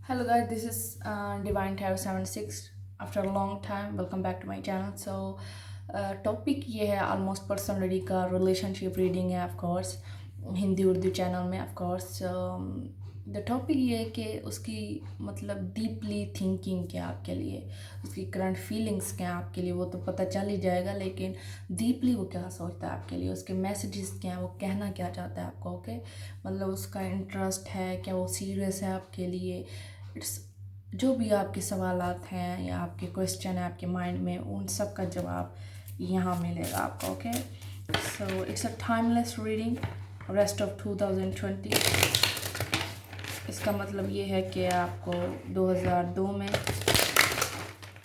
Hello guys, this is Divine Tarot 76. After a long time, welcome back to my channel. So, topic ये है almost personality का relationship reading है of course Hindi Urdu channel में of course the topic ये है कि उसकी मतलब डीपली थिंकिंग क्या आपके लिए, उसकी करंट फीलिंग्स क्या आपके लिए, वो तो पता चल ही जाएगा, लेकिन डीपली वो क्या सोचता है आपके लिए, उसके मैसेजेस क्या हैं, वो कहना क्या चाहता है आपको। ओके, मतलब उसका इंटरेस्ट है क्या, वो सीरियस है आपके लिए। इट्स जो भी आपके सवालात हैं या आपके क्वेश्चन है आपके माइंड में, उन सब का जवाब यहाँ मिलेगा आपको। Okay, so it's a timeless reading rest of 2020। इसका मतलब ये है कि आपको 2002 में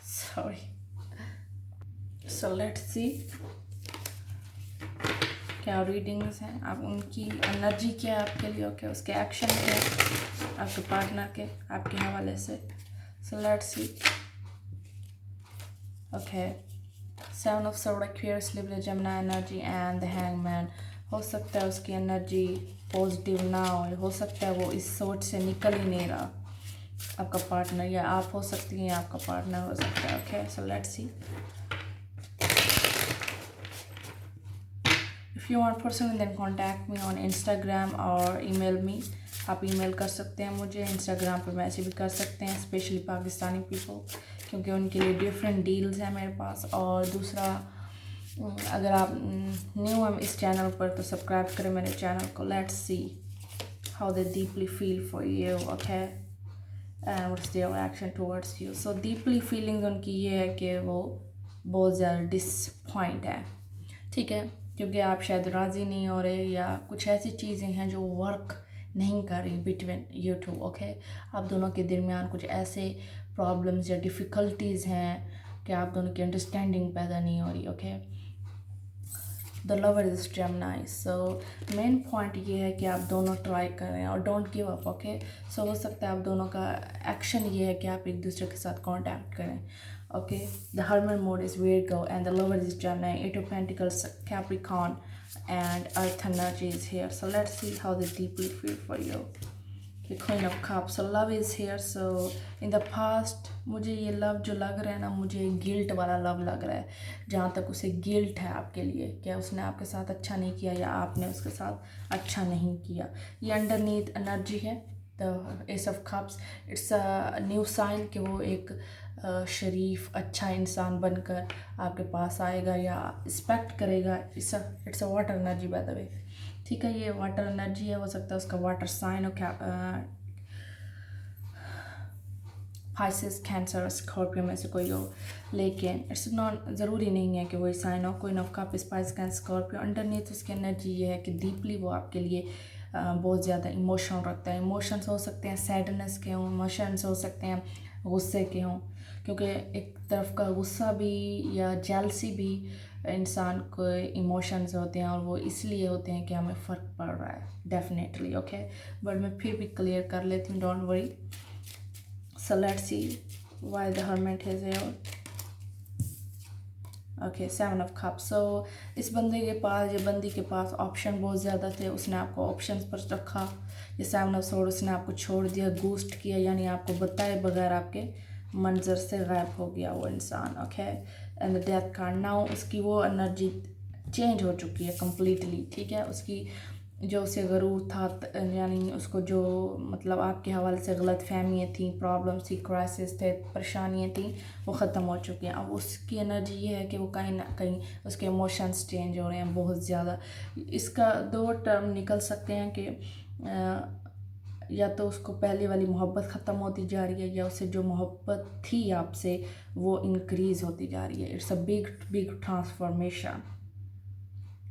सॉरी सो लेट्स सी क्या रीडिंग्स हैं, आप उनकी एनर्जी क्या है आपके लिए। ओके, उसके एक्शन क्या है आपके पार्टनर के आपके हवाले से। सो let's C. Okay, seven of sword, Aquarius, Libra, Jamuna energy and the hangman. हो सकता है उसकी एनर्जी पॉजिटिव ना हो सकता है वो इस सोच से निकल ही नहीं रहा। आपका पार्टनर या आप हो सकती हैं या आपका पार्टनर हो सकता है। Okay, so let's see. If you want personally then contact me on Instagram और ईमेल मी। आप ईमेल कर सकते हैं मुझे, इंस्टाग्राम पर मैसेज भी कर सकते हैं, स्पेशली पाकिस्तानी पीपल, क्योंकि उनके लिए डिफरेंट डील्स हैं मेरे पास। और दूसरा, अगर आप न्यू हैं इस चैनल पर तो सब्सक्राइब करें मेरे चैनल को। Let's see how they deeply feel for you. Okay, and what's their action towards you. So deeply feelings उनकी ये है कि वो बहुत ज़्यादा डिसपॉइंट है, ठीक है, क्योंकि आप शायद राज़ी नहीं हो रहे या कुछ ऐसी चीज़ें हैं जो वर्क नहीं कर रही बिटवीन यू टू। ओके, आप दोनों के दरमियान कुछ ऐसे प्रॉब्लम्स या डिफ़िकल्टीज़ हैं कि आप दोनों की अंडरस्टैंडिंग पैदा नहीं हो रही। Okay, the lover is Gemini. So main point ये है कि आप दोनों ट्राई करें और डोंट गिव अप। ओके, सो हो सकता है आप दोनों का एक्शन ये है कि आप एक दूसरे के साथ कांटेक्ट करें। Okay, the hermit mode is Virgo and the lover is Gemini, Eight of Pentacles, Capricorn and Earth energy is here. So let's see how they deeply feel for you. The Queen of Cups, so love is here. So in the past मुझे ये love जो लग रहा है ना, मुझे guilt वाला love लग रहा है, जहाँ तक उसे गिल्ट है आपके लिए, क्या उसने आपके साथ अच्छा नहीं किया या आपने उसके साथ अच्छा नहीं किया। ये अंडरनीथ एनर्जी है the ace of cups. It's a new sign कि वो एक शरीफ अच्छा इंसान बनकर आपके पास आएगा या रिस्पेक्ट करेगा। It's a water energy by the way, ठीक है, ये वाटर एनर्जी है, हो सकता है उसका वाटर साइन हो, पाइसेस, कैंसर, स्कॉर्पियो में से कोई हो, लेकिन इट्स नॉट ज़रूरी नहीं है कि वही साइन हो। Queen of cup, spice, cancer, Scorpio. Underneath उसकी एनर्जी ये है कि डीपली वो आपके लिए बहुत ज़्यादा इमोशन रखता है। इमोशंस हो सकते हैं सैडनेस के हों, इमोशंस हो सकते हैं गुस्से के हों, क्योंकि एक तरफ का गुस्सा भी या जेलसी भी इंसान को इमोशंस होते हैं, और वो इसलिए होते हैं कि हमें फ़र्क पड़ रहा है डेफिनेटली। ओके, बट मैं फिर भी क्लियर कर लेती हूँ, don't worry. So let's see why the hermit is here. Okay, seven of cup. So इस बंदे के पास, ये बंदी के पास ऑप्शन बहुत ज़्यादा थे, उसने आपको ऑप्शंस पर रखा। ये सेवन ऑफ सोर्ड, उसने आपको छोड़ दिया, घोस्ट किया, यानी आपको बताए बगैर आपके मंजर से गायब हो गया वो इंसान। Okay, and the death card. Now उसकी वो एनर्जी चेंज हो चुकी है कम्प्लीटली, ठीक है। उसकी जो उसे गरूर था, यानी उसको जो मतलब आपके हवाले से गलत फहमियाँ थी, प्रॉब्लम्स थी, क्राइसिस थे, परेशानियाँ थी, वो ख़त्म हो चुकी हैं। अब उसकी एनर्जी ये है कि वो कहीं ना कहीं उसके इमोशंस चेंज हो रहे हैं बहुत ज़्यादा। इसका दो टर्म निकल सकते हैं कि या तो उसको पहले वाली मोहब्बत ख़त्म होती जा रही है, या उसे जो मोहब्बत थी आपसे वो इंक्रीज़ होती जा रही है। It's a big big transformation.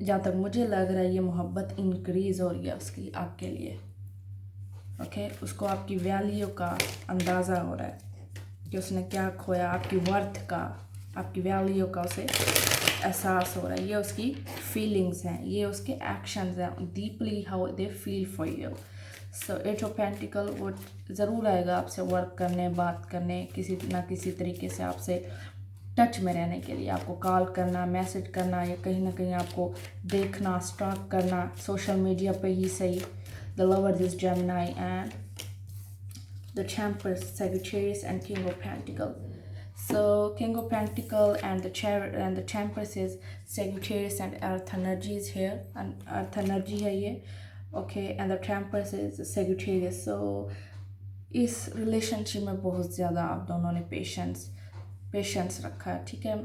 जहाँ तक मुझे लग रहा है ये मोहब्बत इंक्रीज़ हो रही है उसकी आपके लिए। ओके, उसको आपकी वैल्यू का अंदाज़ा हो रहा है कि उसने क्या खोया, आपकी वर्थ का, आपकी वैल्यू का उसे एहसास हो रहा है। ये उसकी फीलिंग्स हैं, ये उसके एक्शंस हैं, deeply how they feel for you. So eight of pentacle, वो ज़रूर आएगा आपसे वर्क करने, बात करने, किसी ना किसी तरीके से आपसे टच में रहने के लिए, आपको कॉल करना, मैसेज करना, या कहीं ना कहीं आपको देखना, स्टॉक करना, सोशल मीडिया पे ही सही। The lover is Gemini and the Temperance, Sagittarius, and King of Pentacle. So King of Pentacle and the Temperance is Sagittarius and Earth energy is here, and Earth energy है ये, okay, and the Temperance is Sagittarius. So इस relationship में बहुत ज़्यादा आप दोनों ने patience रखा है, ठीक है।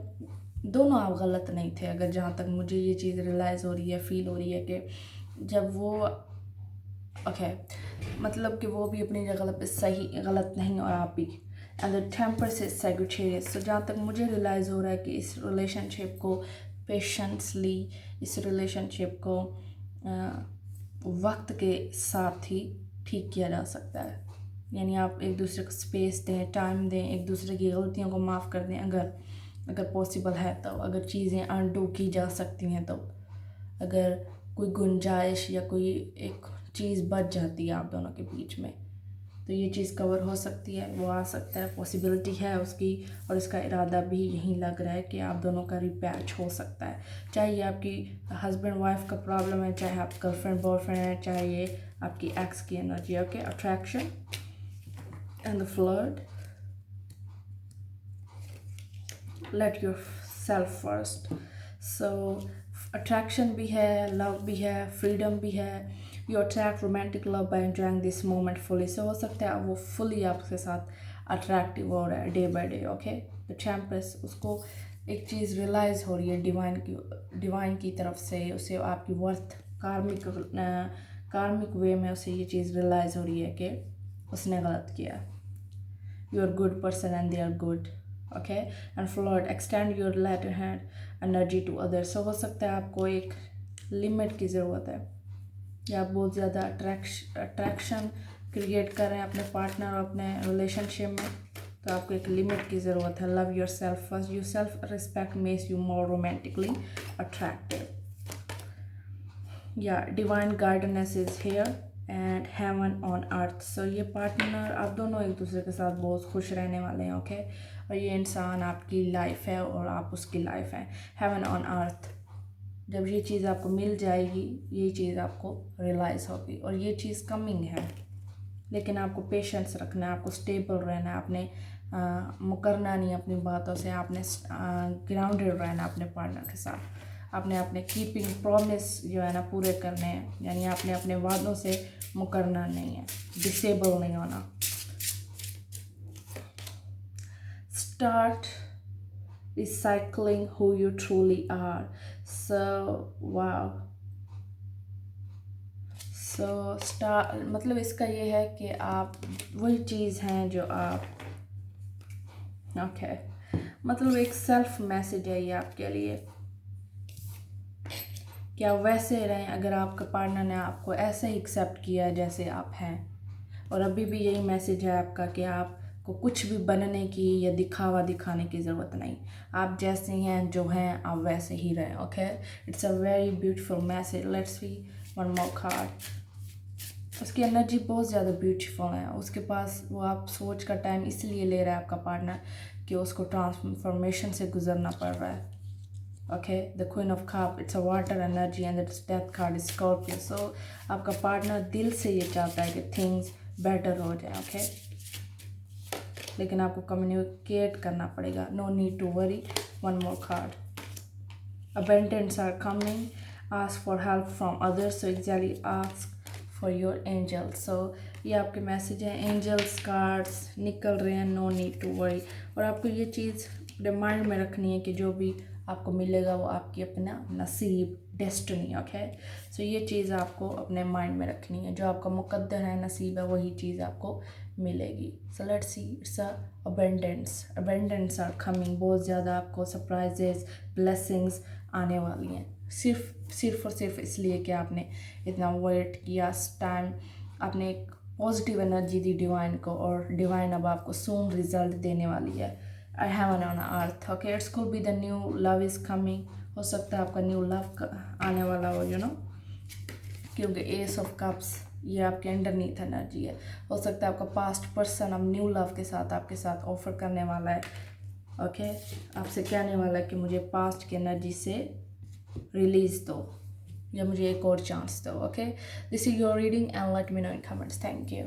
दोनों आप गलत नहीं थे, अगर जहाँ तक मुझे ये चीज़ रियलाइज़ हो रही है, फील हो रही है कि जब वो मतलब कि वो भी अपनी जगह पे सही, गलत नहीं, और आप भी। And the temperance is Sagittarius. तो जहाँ तक मुझे रियलाइज़ हो रहा है कि इस रिलेशनशिप को पेशेंसली, इस रिलेशनशिप को वक्त के साथ ही ठीक किया जा सकता है। यानी आप एक दूसरे को स्पेस दें, टाइम दें, एक दूसरे की गलतियों को माफ़ कर दें, अगर पॉसिबल है तो, अगर चीज़ें अनडू की जा सकती हैं तो, अगर कोई गुंजाइश या कोई एक चीज़ बच जाती है आप दोनों के बीच में, तो ये चीज़ कवर हो सकती है, वो आ सकता है, पॉसिबिलिटी है उसकी, और इसका इरादा भी यही लग रहा है कि आप दोनों का रिपैच हो सकता है। चाहे ये आपकी हस्बैंड वाइफ का प्रॉब्लम है, चाहे आप गर्लफ्रेंड बॉयफ्रेंड है, चाहे ये आपकी एक्स की एनर्जी। Okay, attraction and the flirt. Let your self first. So attraction भी है, लव भी है, फ्रीडम भी है। You attract romantic love by enjoying this moment fully. से हो सकता है वो फुली आपके साथ अट्रैक्टिव हो रहा है day by day. Okay, the temperance, उसको एक चीज़ रियलाइज़ हो रही है डिवाइन की तरफ से, उसे आपकी वर्थ कार्मिक वे में उसे ये चीज़ रियलाइज़ हो रही है कि उसने गलत किया। You are good person and they are good. Okay, and flirt, extend your letter hand energy to others. so हो सकता है आपको एक लिमिट की ज़रूरत है, या आप बहुत ज़्यादा अट्रैक्शन क्रिएट कर रहे हैं अपने पार्टनर और अपने रिलेशनशिप में, तो आपको एक लिमिट की ज़रूरत है। Love your self first. Your self respect makes you more romantically attractive. या divine guidance is here and heaven on earth. So ये पार्टनर, आप दोनों एक दूसरे के साथ बहुत खुश रहने वाले हैं। ओके, और ये इंसान आपकी लाइफ है और आप उसकी लाइफ है। हेवन ऑन अर्थ, जब ये चीज़ आपको मिल जाएगी, ये चीज़ आपको रियलाइज़ होगी, और ये चीज़ कमिंग है, लेकिन आपको पेशेंस रखना है, आपको स्टेबल रहना है, आपने मुकरना नहीं अपनी बातों से, आपने ग्राउंडेड रहना अपने पार्टनर के साथ, आपने अपने कीपिंग प्रॉमिस जो है ना पूरे करने हैं, यानी आपने अपने वादों से मुकरना नहीं है, डिसेबल नहीं होना। Start recycling who you truly are. So wow. So start मतलब इसका ये है कि आप वही चीज़ हैं जो आप, ओके, मतलब एक सेल्फ मैसेज है ये आपके लिए कि आप वैसे रहें। अगर आपका पार्टनर ने आपको ऐसे ही एक्सेप्ट किया जैसे आप हैं, और अभी भी यही मैसेज है आपका कि आपको कुछ भी बनने की या दिखाने की ज़रूरत नहीं, आप जैसे हैं जो हैं आप वैसे ही रहें। Okay, it's a very beautiful message. Let's see one more card. उसकी एनर्जी बहुत ज़्यादा ब्यूटीफुल है, उसके पास वो आप सोच का टाइम इसलिए ले रहा है आपका पार्टनर कि उसको ट्रांसफॉर्मेशन से गुजरना पड़ रहा है। Okay, the queen of cup, it's a water energy and the death card is Scorpio. So आपका पार्टनर दिल से ये चाहता है कि थिंग्स बेटर हो जाए। ओके, लेकिन आपको कम्युनिकेट करना पड़ेगा। No need to worry. One more card, abundance are coming, ask for help from others, so exactly ask for your angels। so ये आपके मैसेज हैं, एंजल्स कार्ड्स निकल रहे हैं। No need to worry. और आपको ये चीज़ माइंड में रखनी है कि जो भी आपको मिलेगा वो आपकी अपना नसीब, डेस्टिनी। ओके, सो ये चीज़ आपको अपने माइंड में रखनी है, जो आपका मुकद्दर है, नसीब है, वही चीज़ आपको मिलेगी। So let's see, it's a abundance are coming. बहुत ज़्यादा आपको सरप्राइजेस, ब्लेसिंग्स आने वाली हैं, सिर्फ और सिर्फ इसलिए कि आपने इतना वेट किया, टाइम, आपने एक पॉजिटिव एनर्जी दी डिवाइन को, और डिवाइन अब आपको सून रिजल्ट देने वाली है। I have an on earth. Okay, it's could be the new love is coming. हो सकता है आपका न्यू लव आने वाला हो, यू नो, क्योंकि एस ऑफ कप्स ये आपके अंडरनीथ एनर्जी है। हो सकता है आपका पास्ट पर्सन अब न्यू लव के साथ आपके साथ ऑफर करने वाला है। ओके, आपसे कहने वाला है कि मुझे पास्ट की एनर्जी से रिलीज दो, या मुझे एक और चांस दो। Okay, this is your reading and let me know in comments. Thank you.